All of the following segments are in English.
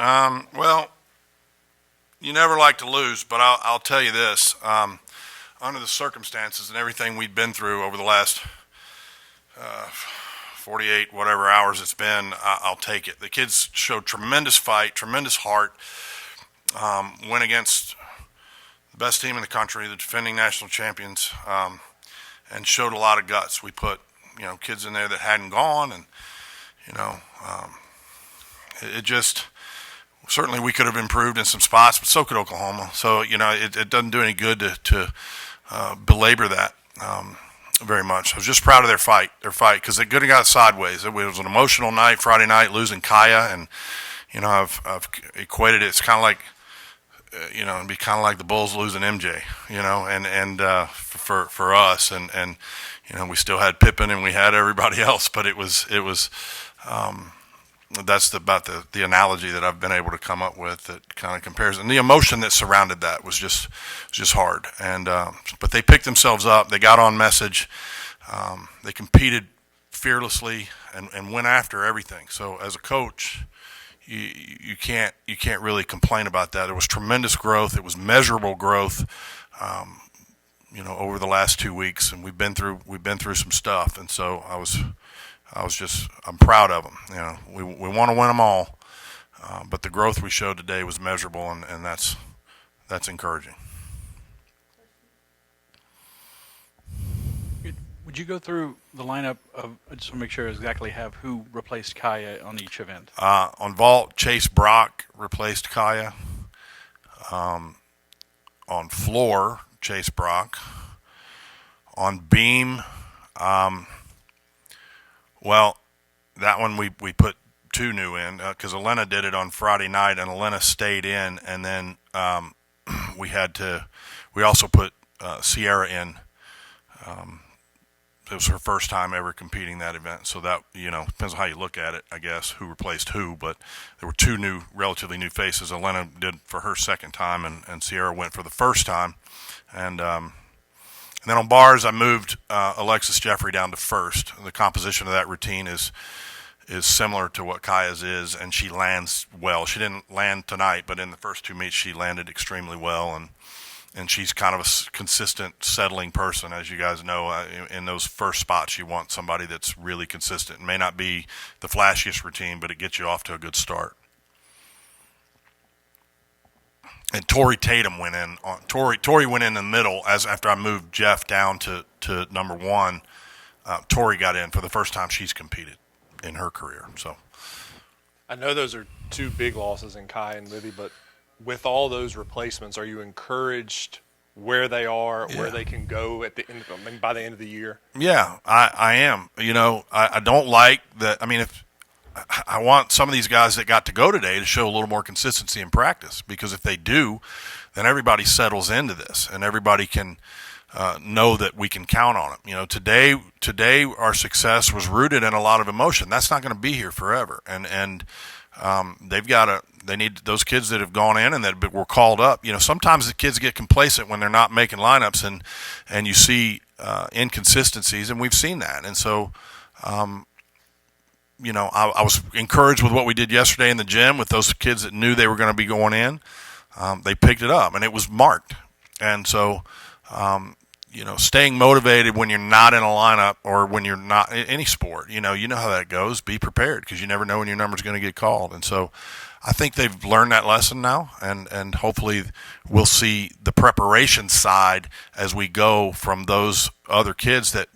Well, you never like to lose, but I'll tell you this. Under the circumstances and everything we've been through over the last 48 whatever hours it's been, I'll take it. The kids showed tremendous fight, tremendous heart. Went against the best team in the country, the defending national champions, and showed a lot of guts. We put kids in there that hadn't gone, and you know it just certainly we could have improved in some spots, but so could Oklahoma. So it doesn't do any good to belabor that very much. I was just proud of their fight because it could have got sideways. It was an emotional night Friday night losing Kaya, and I've equated it. It's kind of like it'd be kind of like the Bulls losing MJ, for us, and we still had Pippen and we had everybody else, but it was that's about the analogy that I've been able to come up with that kind of compares, and the emotion that surrounded that was just hard, and but they picked themselves up, they got on message, they competed fearlessly and went after everything. So as a coach, you can't really complain about that. There was tremendous growth. It was measurable growth, over the last 2 weeks, and we've been through some stuff. And so I'm proud of them. We want to win them all, but the growth we showed today was measurable, and that's encouraging. Would you go through the lineup of, I just want to make sure exactly have who replaced Kaya on each event? On vault, Chase Brock replaced Kaya. On floor, Chase Brock. On beam, well, that one we put two new in because Elena did it on Friday night, and Elena stayed in, and then we also put Sierra in. It was her first time ever competing that event, so that depends on how you look at it, I guess, who replaced who. But there were two relatively new faces. Elena did for her second time, and Sierra went for the first time. And then on bars, I moved Alexis Jeffrey down to first. The composition of that routine is similar to what Kaya's is, and she lands well. She didn't land tonight, but in the first two meets, she landed extremely well, and she's kind of a consistent, settling person. As you guys know, in those first spots, you want somebody that's really consistent. It may not be the flashiest routine, but it gets you off to a good start. And Tori Tatum went in. Tori went in the middle after I moved Jeff down to number one. Tori got in for the first time she's competed in her career. So I know those are two big losses in Kai and Libby, but with all those replacements, are you encouraged where they are, where they can go at the end, by the end of the year? Yeah, I am. I don't like that. I mean, if I want some of these guys that got to go today to show a little more consistency in practice, because if they do, then everybody settles into this, and everybody can know that we can count on them. Today our success was rooted in a lot of emotion. That's not going to be here forever, and they need those kids that have gone in and that were called up. Sometimes the kids get complacent when they're not making lineups, and you see inconsistencies, and we've seen that. And so, I was encouraged with what we did yesterday in the gym with those kids that knew they were going to be going in. They picked it up, and it was marked. And so, staying motivated when you're not in a lineup or when you're not in any sport, you know how that goes. Be prepared, because you never know when your number's going to get called. And so I think they've learned that lesson now, and hopefully we'll see the preparation side as we go from those other kids that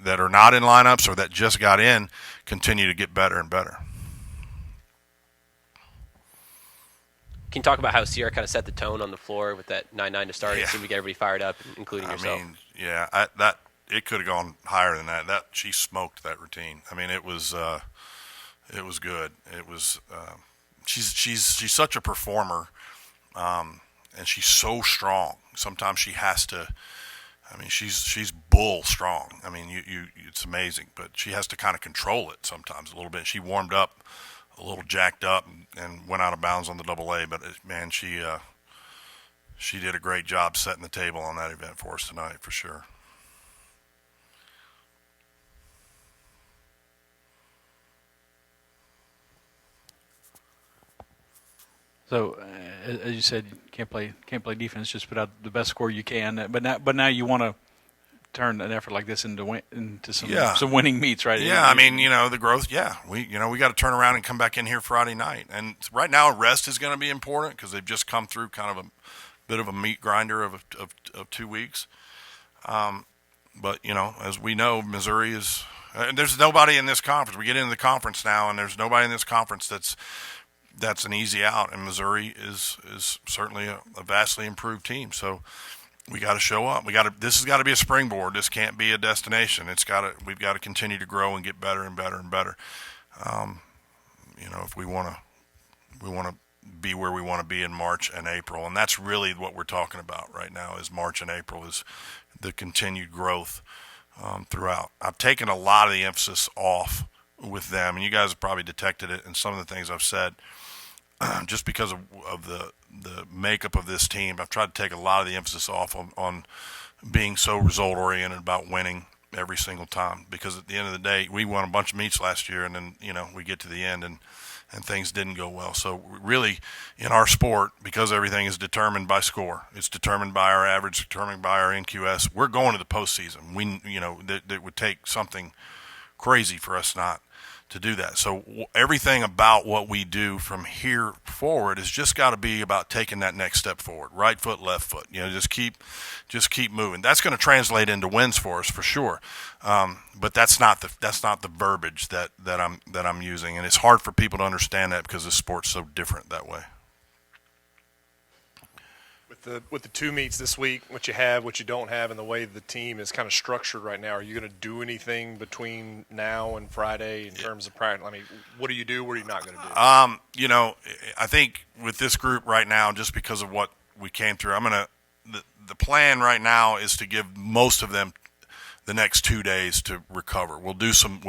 are not in lineups or that just got in continue to get better and better. Can you talk about how Sierra kind of set the tone on the floor with that 9-9 to start? Yeah. It seemed to get everybody fired up, including yourself. I mean, yeah, it could have gone higher than that. She smoked that routine. I mean, it was good. It was she's such a performer, and she's so strong. Sometimes she has to. I mean, she's bull strong. I mean, it's amazing, but she has to kind of control it sometimes a little bit. She warmed up a little jacked up and went out of bounds on the AA, but man, she did a great job setting the table on that event for us tonight, for sure. So, as you said, can't play defense. Just put out the best score you can. But now you want to turn an effort like this into some winning meets, right? Yeah, I mean, the growth. Yeah, we got to turn around and come back in here Friday night. And right now, rest is going to be important because they've just come through kind of a bit of a meat grinder of 2 weeks. But as we know, Missouri is. There's nobody in this conference. We get into the conference now, and there's nobody in this conference that's an easy out. And Missouri is certainly a vastly improved team. So we got to show up. This has got to be a springboard. This can't be a destination. We've got to continue to grow and get better and better and better. If we want to be where we want to be in March and April, and that's really what we're talking about right now. Is March and April is the continued growth throughout. I've taken a lot of the emphasis off with them, and you guys have probably detected it in some of the things I've said. Just because of the makeup of this team, I've tried to take a lot of the emphasis off on being so result-oriented about winning every single time. Because at the end of the day, we won a bunch of meets last year, and then we get to the end and things didn't go well. So really, in our sport, because everything is determined by score, it's determined by our average, determined by our NQS. We're going to the postseason. That would take something crazy for us not to do that. So everything about what we do from here forward has just got to be about taking that next step forward. Right foot, left foot. Just keep moving. That's going to translate into wins for us for sure. But that's not the verbiage that I'm using, and it's hard for people to understand that because this sport's so different that way. With the 2 meets this week, what you have, what you don't have, and the way the team is kind of structured right now, are you going to do anything between now and Friday in terms of practice? I mean, what do you do? What are you not going to do? I think with this group right now, just because of what we came through, the plan right now is to give most of them the next 2 days to recover. We'll do some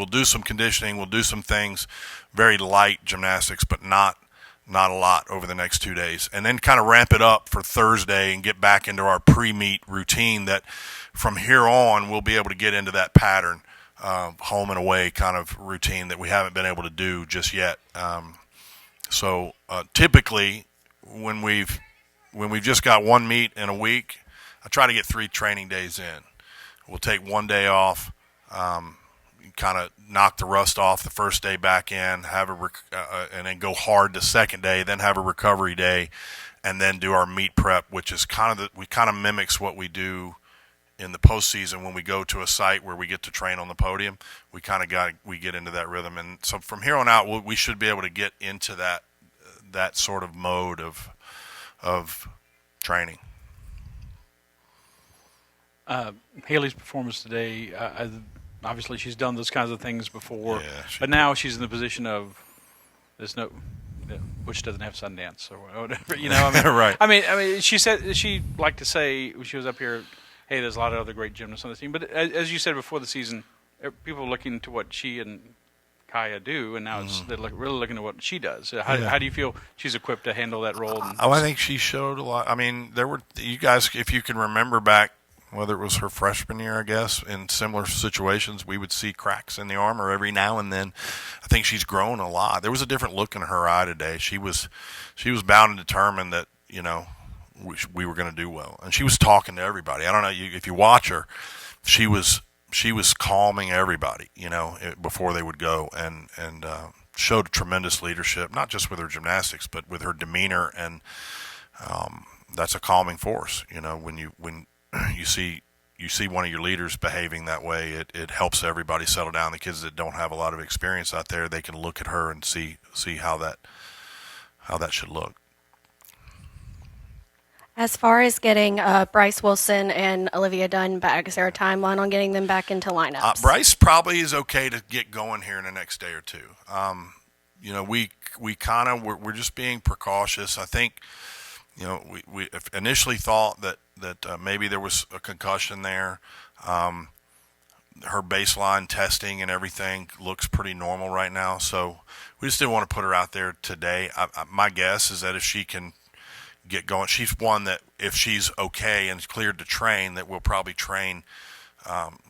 conditioning. We'll do some things, very light gymnastics, but not a lot over the next 2 days, and then kind of ramp it up for Thursday and get back into our pre-meet routine that from here on we'll be able to get into that pattern, home and away kind of routine that we haven't been able to do just yet. So typically when we've just got 1 meet in a week, I try to get 3 training days in. We'll take 1 day off, kind of knock the rust off the first day back in, and then go hard the second day, then have a recovery day, and then do our meet prep, which is kind of mimics what we do in the postseason when we go to a site where we get to train on the podium. We get into that rhythm, and so from here on out, we should be able to get into that sort of mode of training. Haley's performance today. Obviously, she's done those kinds of things before, Yeah, but now she's in the position of which doesn't have Sundance or whatever. Right. I mean, she said she liked to say when she was up here, "Hey, there's a lot of other great gymnasts on the team." But as you said before the season, people are looking to what she and Kaya do, and now they're really looking at what she does. How do you feel she's equipped to handle that role? I think she showed a lot. I mean, there were you guys, if you can remember back, whether it was her freshman year, I guess, in similar situations, we would see cracks in the armor every now and then. I think she's grown a lot. There was a different look in her eye today. She was bound and determined that we were going to do well, and she was talking to everybody. I don't know if you watch her, she was calming everybody, before they would go, and showed tremendous leadership, not just with her gymnastics, but with her demeanor, and that's a calming force. When you see one of your leaders behaving that way, it helps everybody settle down. The kids that don't have a lot of experience out there, they can look at her and see how that should look. As far as getting Bryce Wilson and Olivia Dunn back, is there a timeline on getting them back into lineups? Bryce probably is okay to get going here in the next day or two. We're just being precautious. I think, we initially thought that maybe there was a concussion there. Her baseline testing and everything looks pretty normal right now, so we just didn't want to put her out there today. My guess is that if she can get going, she's one that if she's okay and cleared to train, that we'll probably train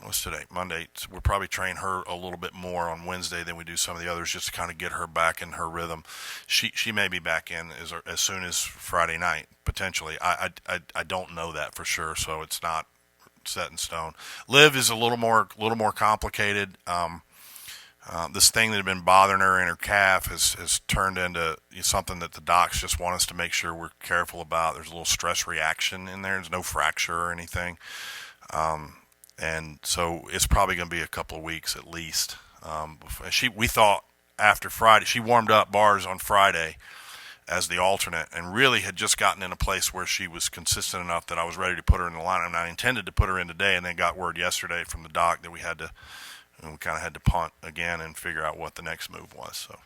what's today? Monday. So we'll probably train her a little bit more on Wednesday than we do some of the others, just to kind of get her back in her rhythm. She may be back in as soon as Friday night, potentially. I don't know that for sure, so it's not set in stone. Liv is a little more complicated. This thing that had been bothering her in her calf has turned into something that the docs just want us to make sure we're careful about. There's a little stress reaction in there. There's no fracture or anything. And so it's probably going to be a couple of weeks at least. We thought after Friday, she warmed up bars on Friday as the alternate and really had just gotten in a place where she was consistent enough that I was ready to put her in the lineup. And I intended to put her in today, and then got word yesterday from the doc that we kind of had to punt again and figure out what the next move was. So.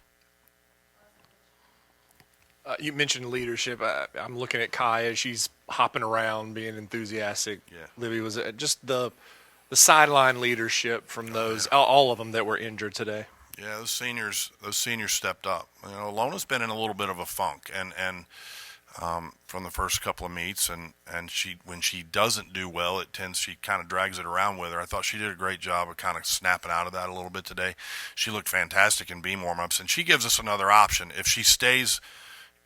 You mentioned leadership. I'm looking at Kaya. She's hopping around, being enthusiastic. Yeah. Libby was just the sideline leadership from all of them that were injured today. Yeah, those seniors stepped up. Lona's been in a little bit of a funk, and from the first couple of meets, and when she doesn't do well, she kind of drags it around with her. I thought she did a great job of kind of snapping out of that a little bit today. She looked fantastic in beam warm-ups, and she gives us another option. If she stays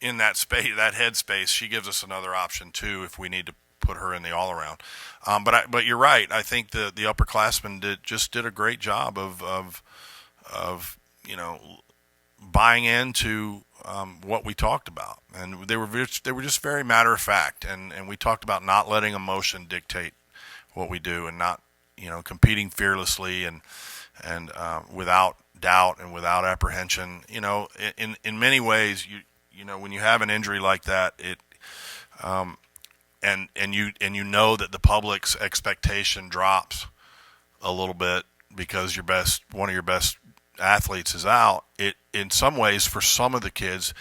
in that space, that head space, she gives us another option too if we need to put her in the all-around. But you're right. I think the upperclassmen did a great job of buying into what we talked about, and they were just very matter of fact, and we talked about not letting emotion dictate what we do, and not competing fearlessly and without doubt and without apprehension. In many ways, when you have an injury like that, and you know that the public's expectation drops a little bit because one of your best athletes is out. It in some ways, for some of the kids,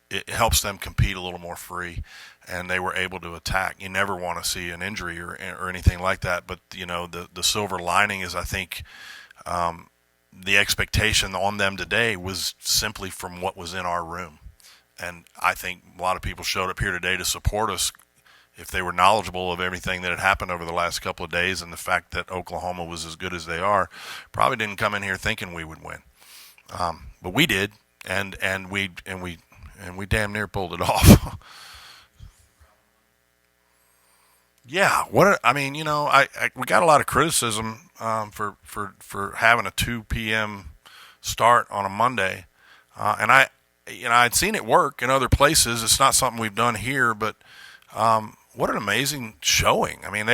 it helps them compete a little more free, and they were able to attack. You never want to see an injury or anything like that, but the silver lining is, I think, the expectation on them today was simply from what was in our room. And I think a lot of people showed up here today to support us if they were knowledgeable of everything that had happened over the last couple of days, and the fact that Oklahoma was as good as they are. Probably didn't come in here thinking we would win, but we did, and we damn near pulled it off. Yeah, we got a lot of criticism for having a 2 p.m. start on a Monday, and I'd seen it work in other places. It's not something we've done here, but what an amazing showing. I mean,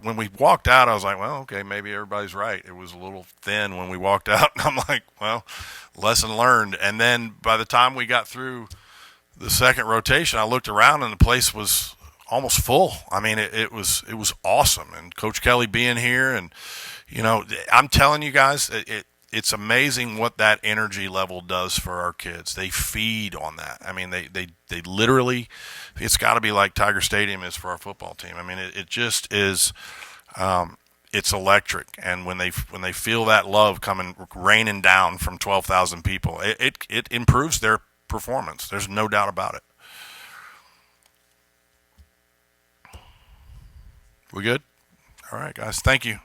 when we walked out, I was like, well, okay, maybe everybody's right. It was a little thin when we walked out, and I'm like, well, lesson learned. And then by the time we got through the second rotation, I looked around and the place was almost full. I mean, it was awesome. And Coach Kelly being here, and I'm telling you guys, it's amazing what that energy level does for our kids. They feed on that. I mean, they literally, it's got to be like Tiger Stadium is for our football team. I mean, it just is, it's electric. And when they feel that love coming, raining down from 12,000 people, it improves their performance. There's no doubt about it. We good? All right, guys. Thank you.